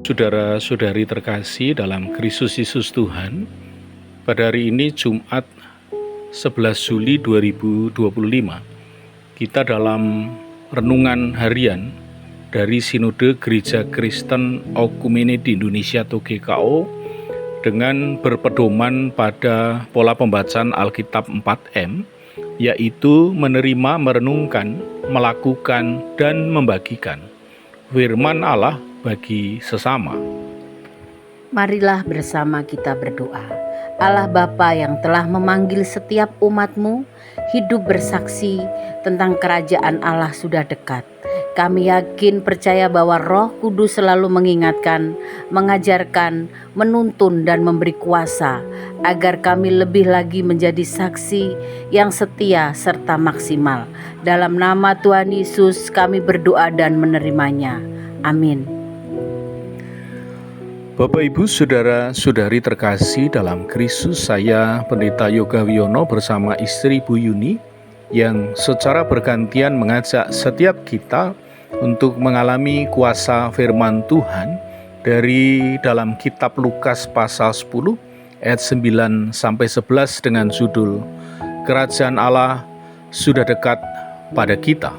Saudara-saudari terkasih dalam Kristus Yesus Tuhan, pada hari ini Jumat 11 Juli 2025, kita dalam renungan harian dari Sinode Gereja Kristen Okumene di Indonesia atau GKO dengan berpedoman pada pola pembacaan Alkitab 4M, yaitu menerima, merenungkan, melakukan, dan membagikan firman Allah bagi sesama. Marilah bersama kita berdoa. Allah Bapa yang telah memanggil setiap umat-Mu hidup bersaksi tentang kerajaan Allah sudah dekat. Kami yakin percaya bahwa Roh Kudus selalu mengingatkan, mengajarkan, menuntun dan memberi kuasa agar kami lebih lagi menjadi saksi yang setia serta maksimal. Dalam nama Tuhan Yesus kami berdoa dan menerimanya. Amin. Bapak, Ibu, Saudara-saudari terkasih dalam Kristus, saya Pendeta Yoga Wiono bersama istri Bu Yuni yang secara bergantian mengajak setiap kita untuk mengalami kuasa firman Tuhan dari dalam kitab Lukas pasal 10 ayat 9-11 dengan judul Kerajaan Allah sudah dekat pada kita.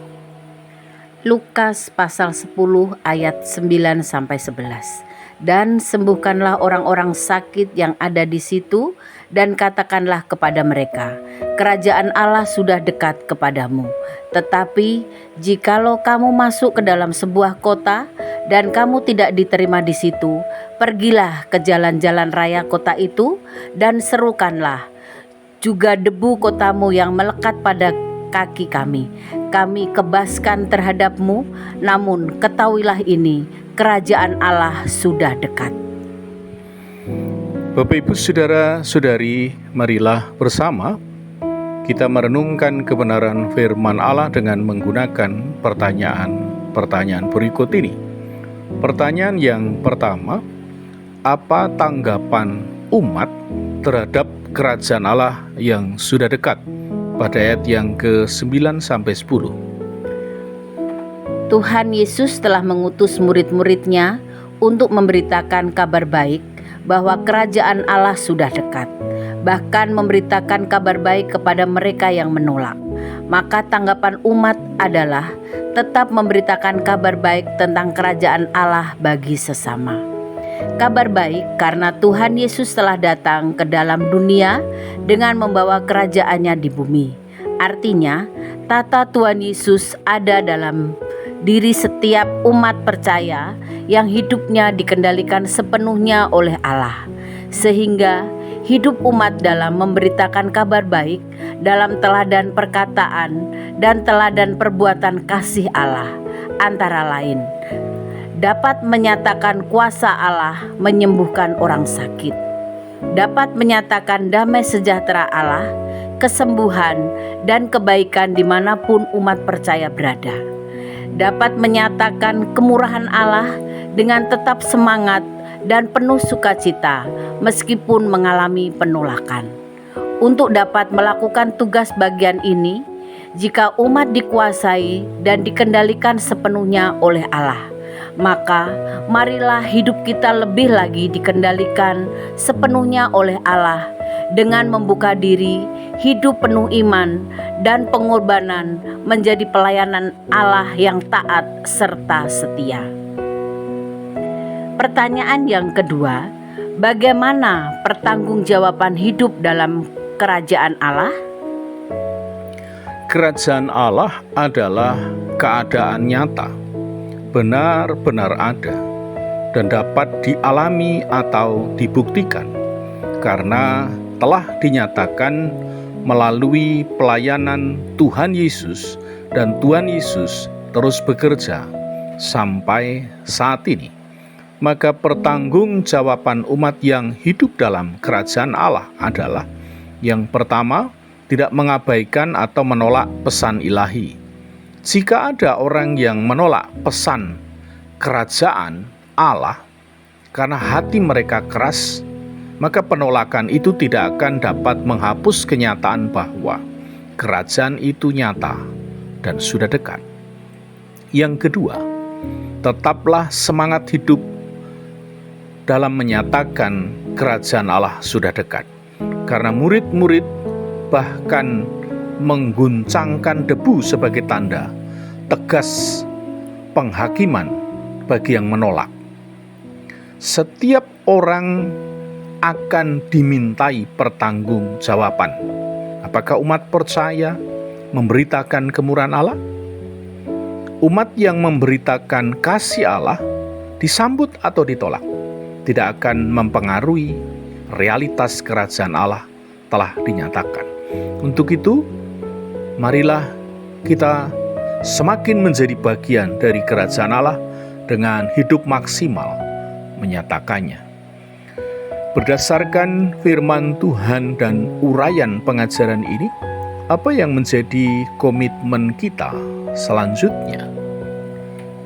Lukas pasal 10 ayat 9-11. Dan sembuhkanlah orang-orang sakit yang ada di situ, dan katakanlah kepada mereka, kerajaan Allah sudah dekat kepadamu. Tetapi jikalau kamu masuk ke dalam sebuah kota dan kamu tidak diterima di situ, pergilah ke jalan-jalan raya kota itu dan serukanlah juga debu kotamu yang melekat pada kaki kami. Kami kebaskan terhadapmu, namun ketahuilah ini, kerajaan Allah sudah dekat. Bapak, Ibu, Saudara-saudari, marilah bersama kita merenungkan kebenaran firman Allah dengan menggunakan pertanyaan berikut ini. Pertanyaan yang pertama, apa tanggapan umat terhadap kerajaan Allah yang sudah dekat? Pada ayat yang ke-9-10. Tuhan Yesus telah mengutus murid-muridnya untuk memberitakan kabar baik bahwa kerajaan Allah sudah dekat, bahkan memberitakan kabar baik kepada mereka yang menolak. Maka tanggapan umat adalah tetap memberitakan kabar baik tentang kerajaan Allah bagi sesama. Kabar baik karena Tuhan Yesus telah datang ke dalam dunia dengan membawa kerajaannya di bumi. Artinya, tata Tuhan Yesus ada dalam diri setiap umat percaya yang hidupnya dikendalikan sepenuhnya oleh Allah. Sehingga hidup umat dalam memberitakan kabar baik dalam teladan perkataan dan teladan perbuatan kasih Allah antara lain dapat menyatakan kuasa Allah menyembuhkan orang sakit, dapat menyatakan damai sejahtera Allah, kesembuhan dan kebaikan dimanapun umat percaya berada, dapat menyatakan kemurahan Allah dengan tetap semangat dan penuh sukacita meskipun mengalami penolakan. Untuk dapat melakukan tugas bagian ini, jika umat dikuasai dan dikendalikan sepenuhnya oleh Allah, maka marilah hidup kita lebih lagi dikendalikan sepenuhnya oleh Allah dengan membuka diri, hidup penuh iman dan pengorbanan menjadi pelayanan Allah yang taat serta setia. Pertanyaan yang kedua, bagaimana pertanggungjawaban hidup dalam kerajaan Allah? Kerajaan Allah adalah keadaan nyata, benar-benar ada dan dapat dialami atau dibuktikan karena telah dinyatakan melalui pelayanan Tuhan Yesus, dan Tuhan Yesus terus bekerja sampai saat ini. Maka pertanggungjawaban umat yang hidup dalam kerajaan Allah adalah yang pertama, tidak mengabaikan atau menolak pesan ilahi. Jika ada orang yang menolak pesan kerajaan Allah karena hati mereka keras, maka penolakan itu tidak akan dapat menghapus kenyataan bahwa kerajaan itu nyata dan sudah dekat. Yang kedua, tetaplah semangat hidup dalam menyatakan kerajaan Allah sudah dekat. Karena murid-murid bahkan mengguncangkan debu sebagai tanda tegas penghakiman bagi yang menolak. Setiap orang akan dimintai pertanggungjawaban. Apakah umat percaya memberitakan kemurahan Allah? Umat yang memberitakan kasih Allah disambut atau ditolak tidak akan mempengaruhi realitas kerajaan Allah telah dinyatakan. Untuk itu, marilah kita semakin menjadi bagian dari kerajaan Allah dengan hidup maksimal menyatakannya. Berdasarkan firman Tuhan dan uraian pengajaran ini, apa yang menjadi komitmen kita selanjutnya?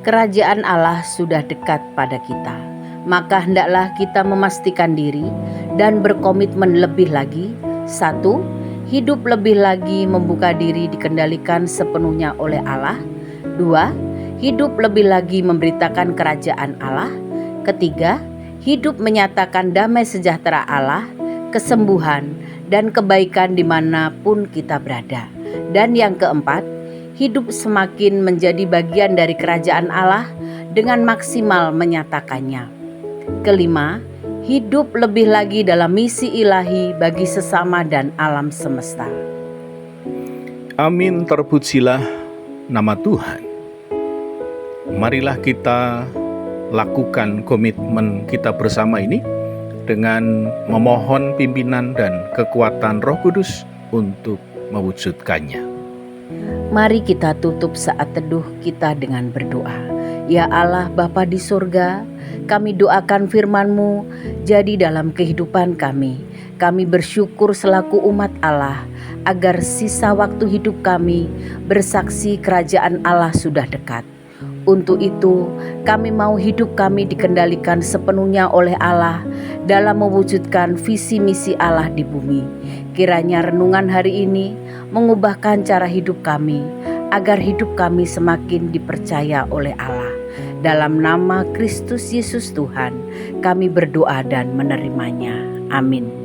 Kerajaan Allah sudah dekat pada kita, maka hendaklah kita memastikan diri dan berkomitmen lebih lagi. 1. Hidup lebih lagi membuka diri dikendalikan sepenuhnya oleh Allah. 2. Hidup lebih lagi memberitakan kerajaan Allah. Ketiga, hidup menyatakan damai sejahtera Allah, kesembuhan, dan kebaikan dimanapun kita berada. Dan yang keempat, hidup semakin menjadi bagian dari kerajaan Allah dengan maksimal menyatakannya. Kelima, hidup lebih lagi dalam misi ilahi bagi sesama dan alam semesta. Amin, terpujilah nama Tuhan. Marilah kita lakukan komitmen kita bersama ini dengan memohon pimpinan dan kekuatan Roh Kudus untuk mewujudkannya. Mari kita tutup saat teduh kita dengan berdoa. Ya Allah Bapa di surga, kami doakan firman-Mu jadi dalam kehidupan kami. Kami bersyukur selaku umat Allah agar sisa waktu hidup kami bersaksi kerajaan Allah sudah dekat. Untuk itu, kami mau hidup kami dikendalikan sepenuhnya oleh Allah dalam mewujudkan visi misi Allah di bumi. Kiranya renungan hari ini mengubahkan cara hidup kami, agar hidup kami semakin dipercaya oleh Allah. Dalam nama Kristus Yesus Tuhan, kami berdoa dan menerimanya. Amin.